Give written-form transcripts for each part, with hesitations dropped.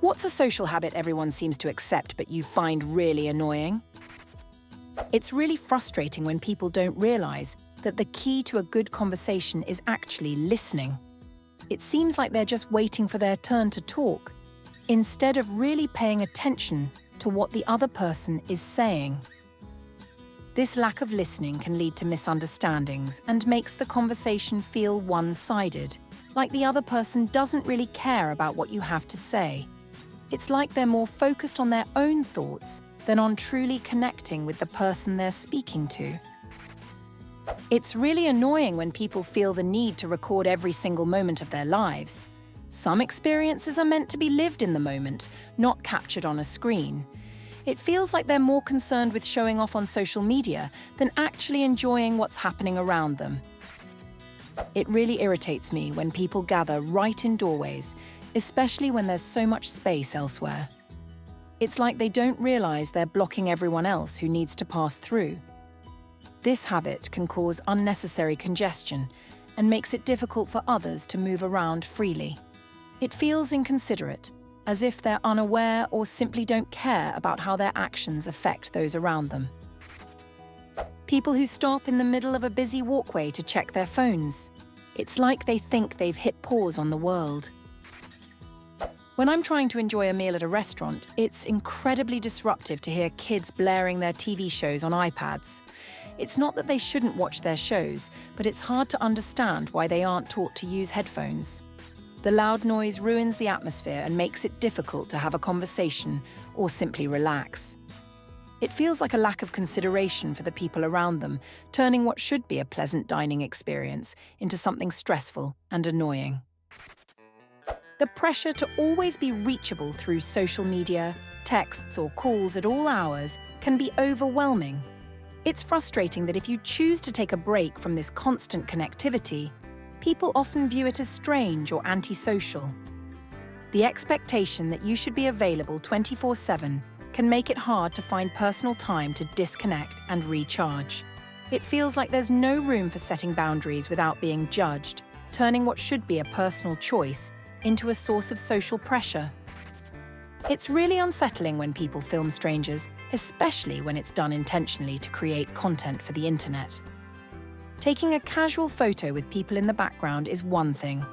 What's a social habit everyone seems to accept but you find really annoying? It's really frustrating when people don't realize that the key to a good conversation is actually listening. It seems like they're just waiting for their turn to talk, instead of really paying attention to what the other person is saying. This lack of listening can lead to misunderstandings and makes the conversation feel one-sided, like the other person doesn't really care about what you have to say. It's like they're more focused on their own thoughts than on truly connecting with the person they're speaking to. It's really annoying when people feel the need to record every single moment of their lives. Some experiences are meant to be lived in the moment, not captured on a screen. It feels like they're more concerned with showing off on social media than actually enjoying what's happening around them. It really irritates me when people gather right in doorways, especially when there's so much space elsewhere. It's like they don't realize they're blocking everyone else who needs to pass through. This habit can cause unnecessary congestion and makes it difficult for others to move around freely. It feels inconsiderate, as if they're unaware or simply don't care about how their actions affect those around them. People who stop in the middle of a busy walkway to check their phones. It's like they think they've hit pause on the world. When I'm trying to enjoy a meal at a restaurant, it's incredibly disruptive to hear kids blaring their TV shows on iPads. It's not that they shouldn't watch their shows, but it's hard to understand why they aren't taught to use headphones. The loud noise ruins the atmosphere and makes it difficult to have a conversation or simply relax. It feels like a lack of consideration for the people around them, turning what should be a pleasant dining experience into something stressful and annoying. The pressure to always be reachable through social media, texts, or calls at all hours can be overwhelming. It's frustrating that if you choose to take a break from this constant connectivity, people often view it as strange or antisocial. The expectation that you should be available 24/7 can make it hard to find personal time to disconnect and recharge. It feels like there's no room for setting boundaries without being judged, turning what should be a personal choice into a source of social pressure. It's really unsettling when people film strangers, especially when it's done intentionally to create content for the internet. Taking a casual photo with people in the background is one thing,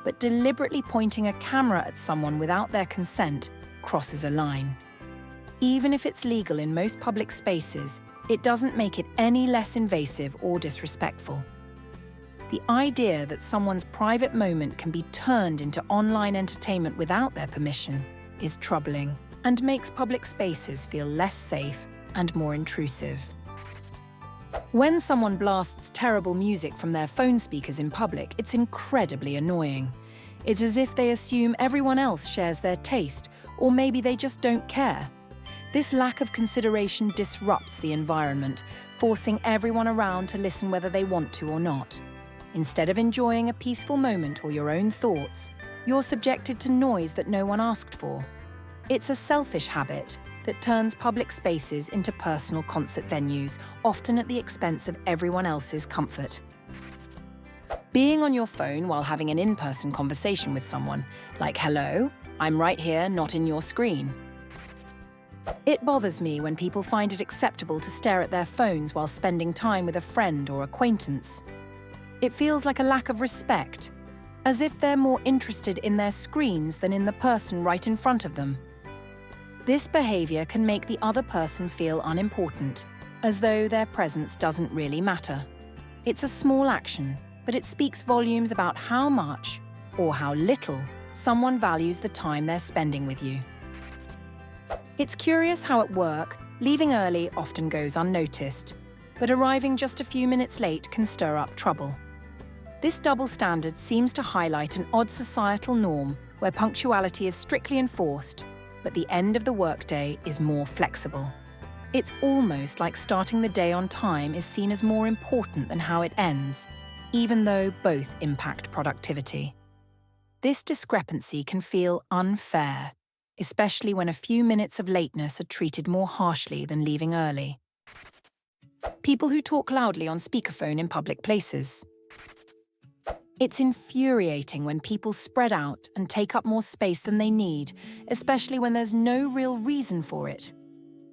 but deliberately pointing a camera at someone without their consent crosses a line. Even if it's legal in most public spaces, it doesn't make it any less invasive or disrespectful. The idea that someone's private moment can be turned into online entertainment without their permission is troubling and makes public spaces feel less safe and more intrusive. When someone blasts terrible music from their phone speakers in public, it's incredibly annoying. It's as if they assume everyone else shares their taste, or maybe they just don't care. This lack of consideration disrupts the environment, forcing everyone around to listen whether they want to or not. Instead of enjoying a peaceful moment or your own thoughts, you're subjected to noise that no one asked for. It's a selfish habit that turns public spaces into personal concert venues, often at the expense of everyone else's comfort. Being on your phone while having an in-person conversation with someone, like "Hello, I'm right here, not in your screen." It bothers me when people find it acceptable to stare at their phones while spending time with a friend or acquaintance. It feels like a lack of respect, as if they're more interested in their screens than in the person right in front of them. This behavior can make the other person feel unimportant, as though their presence doesn't really matter. It's a small action, but it speaks volumes about how much, or how little, someone values the time they're spending with you. It's curious how at work, leaving early often goes unnoticed, but arriving just a few minutes late can stir up trouble. This double standard seems to highlight an odd societal norm where punctuality is strictly enforced, but the end of the workday is more flexible. It's almost like starting the day on time is seen as more important than how it ends, even though both impact productivity. This discrepancy can feel unfair, especially when a few minutes of lateness are treated more harshly than leaving early. People who talk loudly on speakerphone in public places. It's infuriating when people spread out and take up more space than they need, especially when there's no real reason for it.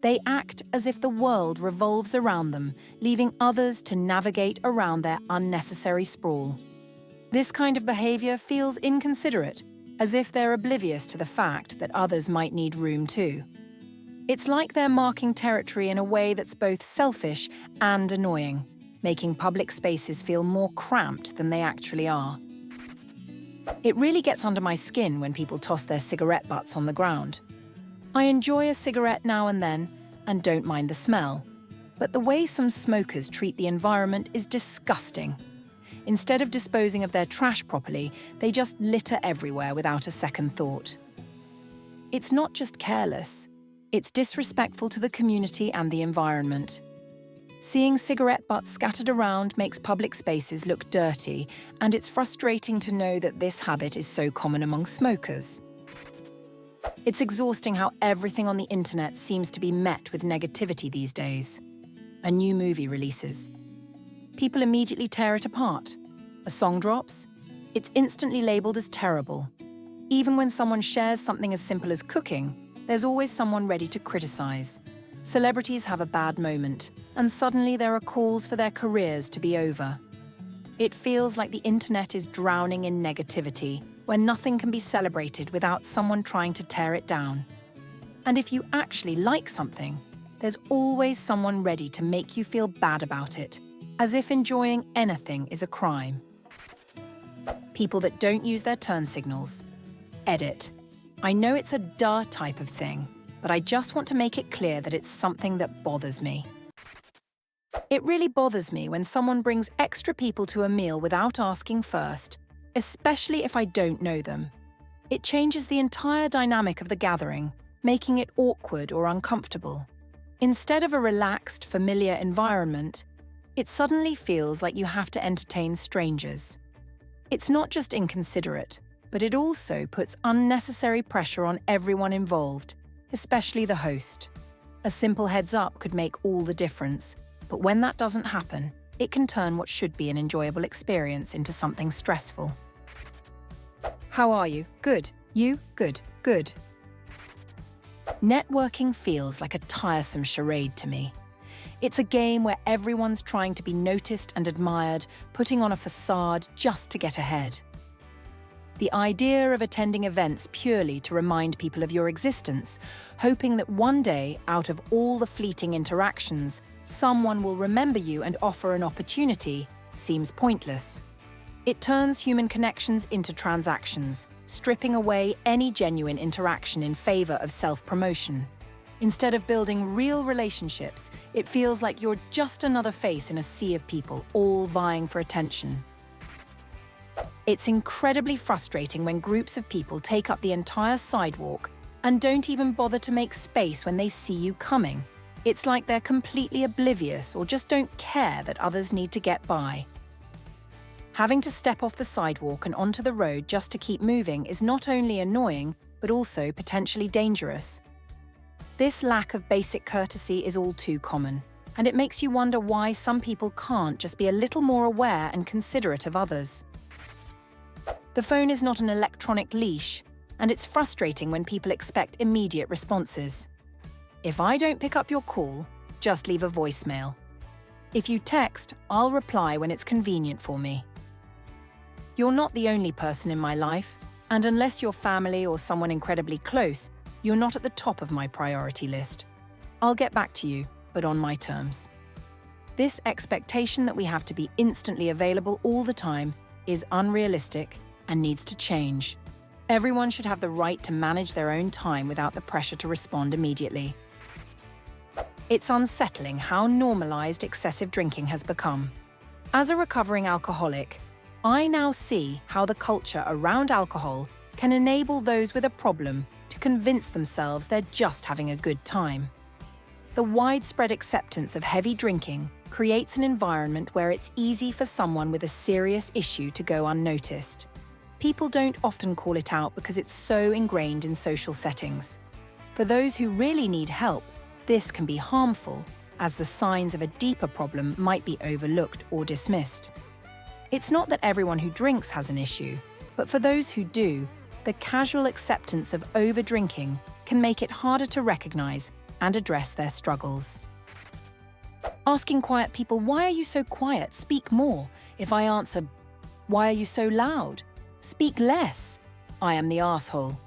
They act as if the world revolves around them, leaving others to navigate around their unnecessary sprawl. This kind of behavior feels inconsiderate, as if they're oblivious to the fact that others might need room too. It's like they're marking territory in a way that's both selfish and annoying, making public spaces feel more cramped than they actually are. It really gets under my skin when people toss their cigarette butts on the ground. I enjoy a cigarette now and then and don't mind the smell, but the way some smokers treat the environment is disgusting. Instead of disposing of their trash properly, they just litter everywhere without a second thought. It's not just careless, it's disrespectful to the community and the environment. Seeing cigarette butts scattered around makes public spaces look dirty, and it's frustrating to know that this habit is so common among smokers. It's exhausting how everything on the internet seems to be met with negativity these days. A new movie releases. People immediately tear it apart. A song drops. It's instantly labelled as terrible. Even when someone shares something as simple as cooking, there's always someone ready to criticise. Celebrities have a bad moment, and suddenly there are calls for their careers to be over. It feels like the internet is drowning in negativity, where nothing can be celebrated without someone trying to tear it down. And if you actually like something, there's always someone ready to make you feel bad about it, as if enjoying anything is a crime. People that don't use their turn signals. Edit. I know it's a duh type of thing, but I just want to make it clear that it's something that bothers me. It really bothers me when someone brings extra people to a meal without asking first, especially if I don't know them. It changes the entire dynamic of the gathering, making it awkward or uncomfortable. Instead of a relaxed, familiar environment, it suddenly feels like you have to entertain strangers. It's not just inconsiderate, but it also puts unnecessary pressure on everyone involved, especially the host. A simple heads up could make all the difference, but when that doesn't happen, it can turn what should be an enjoyable experience into something stressful. How are you? Good. You? Good. Good. Networking feels like a tiresome charade to me. It's a game where everyone's trying to be noticed and admired, putting on a facade just to get ahead. The idea of attending events purely to remind people of your existence, hoping that one day, out of all the fleeting interactions, someone will remember you and offer an opportunity, seems pointless. It turns human connections into transactions, stripping away any genuine interaction in favor of self-promotion. Instead of building real relationships, it feels like you're just another face in a sea of people, all vying for attention. It's incredibly frustrating when groups of people take up the entire sidewalk and don't even bother to make space when they see you coming. It's like they're completely oblivious or just don't care that others need to get by. Having to step off the sidewalk and onto the road just to keep moving is not only annoying, but also potentially dangerous. This lack of basic courtesy is all too common, and it makes you wonder why some people can't just be a little more aware and considerate of others. The phone is not an electronic leash, and it's frustrating when people expect immediate responses. If I don't pick up your call, just leave a voicemail. If you text, I'll reply when it's convenient for me. You're not the only person in my life, and unless you're family or someone incredibly close, you're not at the top of my priority list. I'll get back to you, but on my terms. This expectation that we have to be instantly available all the time is unrealistic and needs to change. Everyone should have the right to manage their own time without the pressure to respond immediately. It's unsettling how normalized excessive drinking has become. As a recovering alcoholic, I now see how the culture around alcohol can enable those with a problem to convince themselves they're just having a good time. The widespread acceptance of heavy drinking creates an environment where it's easy for someone with a serious issue to go unnoticed. People don't often call it out because it's so ingrained in social settings. For those who really need help, this can be harmful, as the signs of a deeper problem might be overlooked or dismissed. It's not that everyone who drinks has an issue, but for those who do, the casual acceptance of over-drinking can make it harder to recognize and address their struggles. Asking quiet people, "Why are you so quiet? Speak more." If I answer, "Why are you so loud? Speak less," I am the asshole.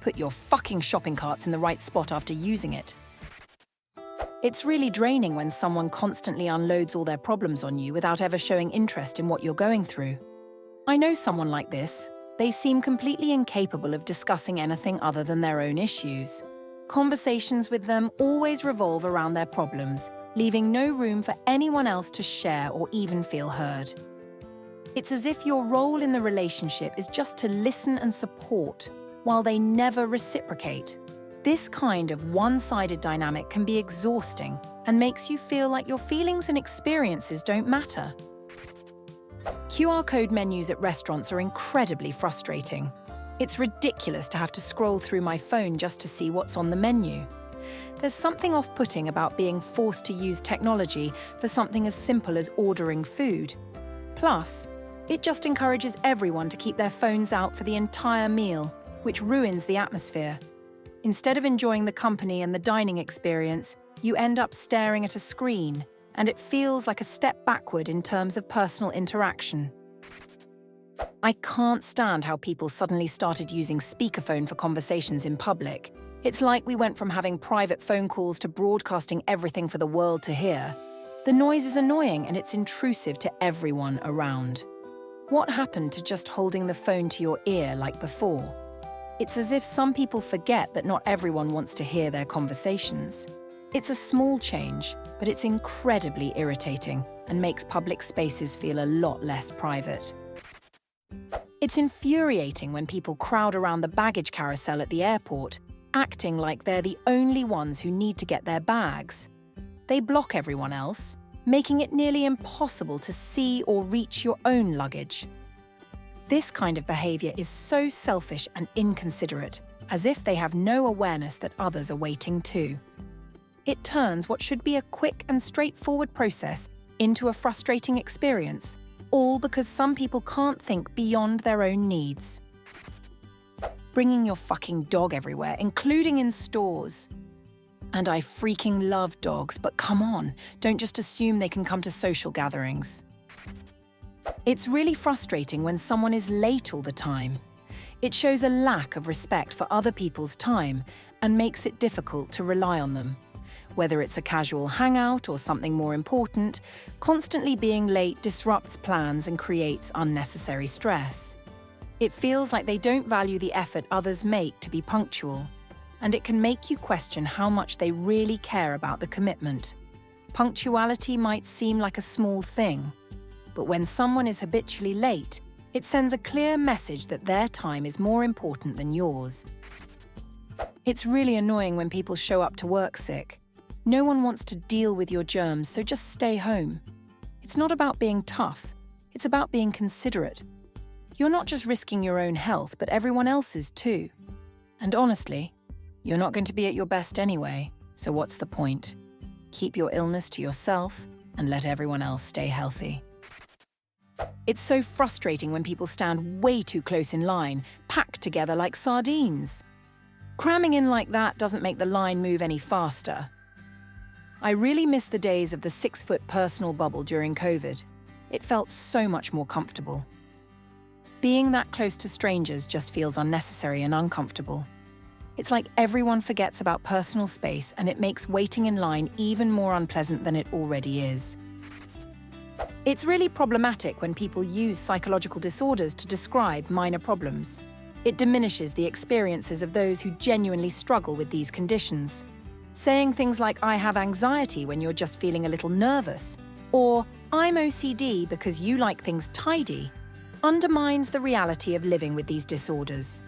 Put your fucking shopping carts in the right spot after using it. It's really draining when someone constantly unloads all their problems on you without ever showing interest in what you're going through. I know someone like this. They seem completely incapable of discussing anything other than their own issues. Conversations with them always revolve around their problems, leaving no room for anyone else to share or even feel heard. It's as if your role in the relationship is just to listen and support, while they never reciprocate. This kind of one-sided dynamic can be exhausting and makes you feel like your feelings and experiences don't matter. QR code menus at restaurants are incredibly frustrating. It's ridiculous to have to scroll through my phone just to see what's on the menu. There's something off-putting about being forced to use technology for something as simple as ordering food. Plus, it just encourages everyone to keep their phones out for the entire meal, which ruins the atmosphere. Instead of enjoying the company and the dining experience, you end up staring at a screen, and it feels like a step backward in terms of personal interaction. I can't stand how people suddenly started using speakerphone for conversations in public. It's like we went from having private phone calls to broadcasting everything for the world to hear. The noise is annoying and it's intrusive to everyone around. What happened to just holding the phone to your ear like before? It's as if some people forget that not everyone wants to hear their conversations. It's a small change, but it's incredibly irritating and makes public spaces feel a lot less private. It's infuriating when people crowd around the baggage carousel at the airport, acting like they're the only ones who need to get their bags. They block everyone else, making it nearly impossible to see or reach your own luggage. This kind of behavior is so selfish and inconsiderate, as if they have no awareness that others are waiting too. It turns what should be a quick and straightforward process into a frustrating experience, all because some people can't think beyond their own needs. Bringing your fucking dog everywhere, including in stores. And I freaking love dogs, but come on, don't just assume they can come to social gatherings. It's really frustrating when someone is late all the time. It shows a lack of respect for other people's time and makes it difficult to rely on them. Whether it's a casual hangout or something more important, constantly being late disrupts plans and creates unnecessary stress. It feels like they don't value the effort others make to be punctual, and it can make you question how much they really care about the commitment. Punctuality might seem like a small thing, but when someone is habitually late, it sends a clear message that their time is more important than yours. It's really annoying when people show up to work sick. No one wants to deal with your germs, so just stay home. It's not about being tough, it's about being considerate. You're not just risking your own health, but everyone else's too. And honestly, you're not going to be at your best anyway, so what's the point? Keep your illness to yourself and let everyone else stay healthy. It's so frustrating when people stand way too close in line, packed together like sardines. Cramming in like that doesn't make the line move any faster. I really miss the days of the 6-foot personal bubble during COVID. It felt so much more comfortable. Being that close to strangers just feels unnecessary and uncomfortable. It's like everyone forgets about personal space and it makes waiting in line even more unpleasant than it already is. It's really problematic when people use psychological disorders to describe minor problems. It diminishes the experiences of those who genuinely struggle with these conditions. Saying things like, "I have anxiety," when you're just feeling a little nervous, or "I'm OCD because you like things tidy," undermines the reality of living with these disorders.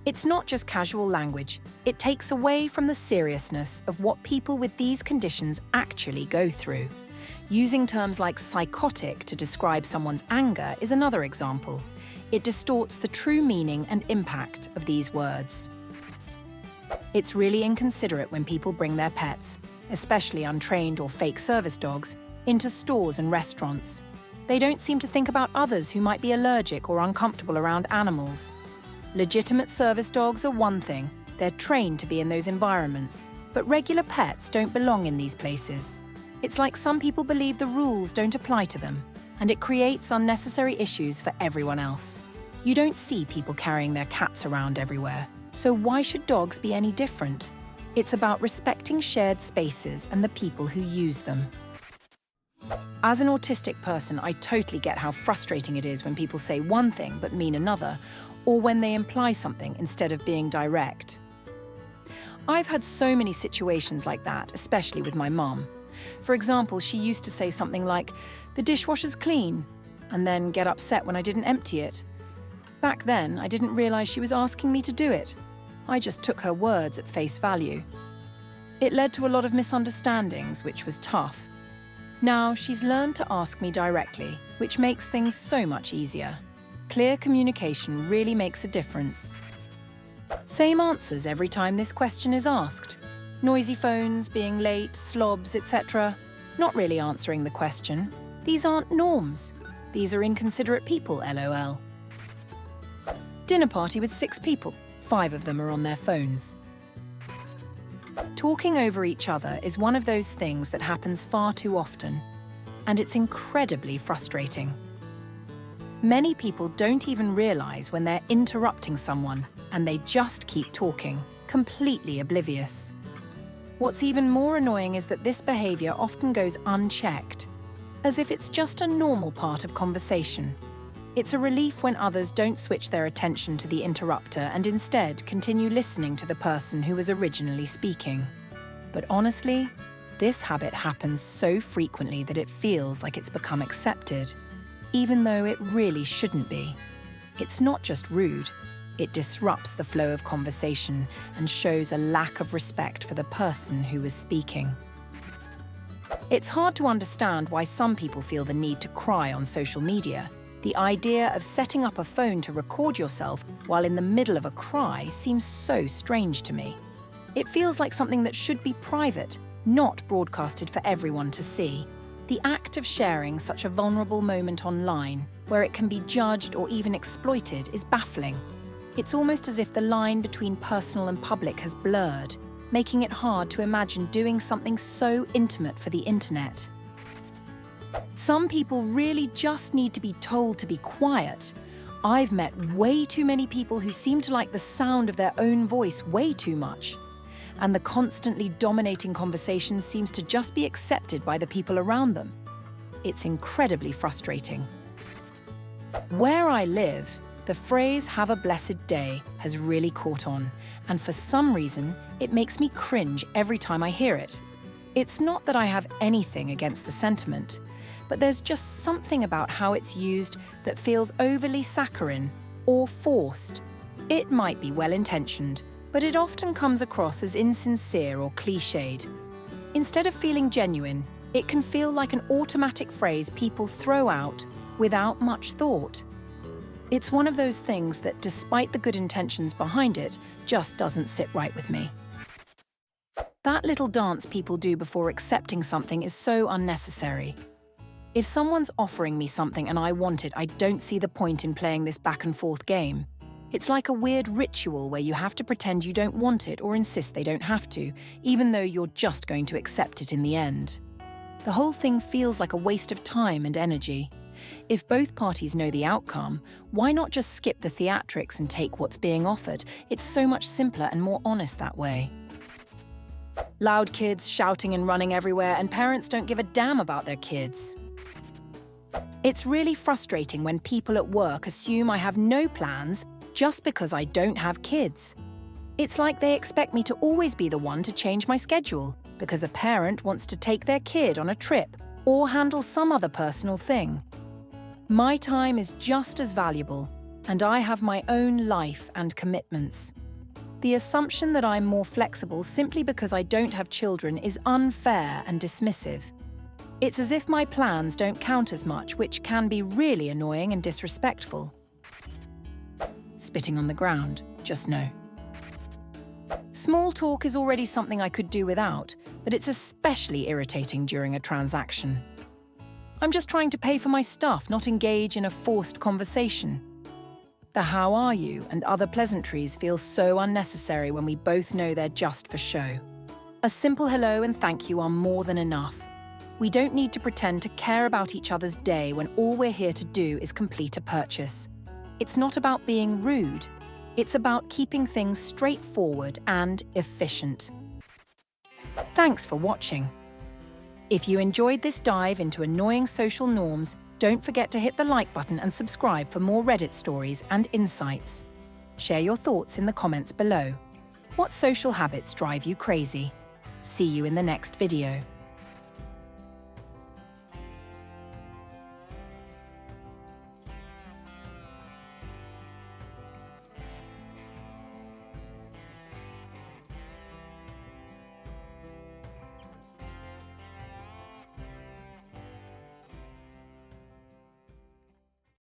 It's not just casual language, it takes away from the seriousness of what people with these conditions actually go through. Using terms like psychotic to describe someone's anger is another example. It distorts the true meaning and impact of these words. It's really inconsiderate when people bring their pets, especially untrained or fake service dogs, into stores and restaurants. They don't seem to think about others who might be allergic or uncomfortable around animals. Legitimate service dogs are one thing. They're trained to be in those environments. But regular pets don't belong in these places. It's like some people believe the rules don't apply to them, and it creates unnecessary issues for everyone else. You don't see people carrying their cats around everywhere, so why should dogs be any different? It's about respecting shared spaces and the people who use them. As an autistic person, I totally get how frustrating it is when people say one thing but mean another, or when they imply something instead of being direct. I've had so many situations like that, especially with my mum. For example, she used to say something like, "The dishwasher's clean," and then get upset when I didn't empty it. Back then, I didn't realise she was asking me to do it. I just took her words at face value. It led to a lot of misunderstandings, which was tough. Now, she's learned to ask me directly, which makes things so much easier. Clear communication really makes a difference. Same answers every time this question is asked. Noisy phones, being late, slobs, etc. Not really answering the question. These aren't norms. These are inconsiderate people, LOL. Dinner party with 6 people. 5 of them are on their phones. Talking over each other is one of those things that happens far too often, and it's incredibly frustrating. Many people don't even realise when they're interrupting someone, and they just keep talking, completely oblivious. What's even more annoying is that this behaviour often goes unchecked, as if it's just a normal part of conversation. It's a relief when others don't switch their attention to the interrupter and instead continue listening to the person who was originally speaking. But honestly, this habit happens so frequently that it feels like it's become accepted, even though it really shouldn't be. It's not just rude, it disrupts the flow of conversation and shows a lack of respect for the person who was speaking. It's hard to understand why some people feel the need to cry on social media. The idea of setting up a phone to record yourself while in the middle of a cry seems so strange to me. It feels like something that should be private, not broadcasted for everyone to see. The act of sharing such a vulnerable moment online, where it can be judged or even exploited, is baffling. It's almost as if the line between personal and public has blurred, making it hard to imagine doing something so intimate for the internet. Some people really just need to be told to be quiet. I've met way too many people who seem to like the sound of their own voice way too much. And the constantly dominating conversation seems to just be accepted by the people around them. It's incredibly frustrating. Where I live, the phrase "have a blessed day" has really caught on, and for some reason, it makes me cringe every time I hear it. It's not that I have anything against the sentiment, but there's just something about how it's used that feels overly saccharine or forced. It might be well-intentioned, but it often comes across as insincere or cliched. Instead of feeling genuine, it can feel like an automatic phrase people throw out without much thought. It's one of those things that, despite the good intentions behind it, just doesn't sit right with me. That little dance people do before accepting something is so unnecessary. If someone's offering me something and I want it, I don't see the point in playing this back and forth game. It's like a weird ritual where you have to pretend you don't want it or insist they don't have to, even though you're just going to accept it in the end. The whole thing feels like a waste of time and energy. If both parties know the outcome, why not just skip the theatrics and take what's being offered? It's so much simpler and more honest that way. Loud kids shouting and running everywhere, and parents don't give a damn about their kids. It's really frustrating when people at work assume I have no plans just because I don't have kids. It's like they expect me to always be the one to change my schedule because a parent wants to take their kid on a trip or handle some other personal thing. My time is just as valuable, and I have my own life and commitments. The assumption that I'm more flexible simply because I don't have children is unfair and dismissive. It's as if my plans don't count as much, which can be really annoying and disrespectful. Spitting on the ground, just no. Small talk is already something I could do without, but it's especially irritating during a transaction. I'm just trying to pay for my stuff, not engage in a forced conversation. The "how are you" and other pleasantries feel so unnecessary when we both know they're just for show. A simple hello and thank you are more than enough. We don't need to pretend to care about each other's day when all we're here to do is complete a purchase. It's not about being rude. It's about keeping things straightforward and efficient. Thanks for watching. If you enjoyed this dive into annoying social norms, don't forget to hit the like button and subscribe for more Reddit stories and insights. Share your thoughts in the comments below. What social habits drive you crazy? See you in the next video.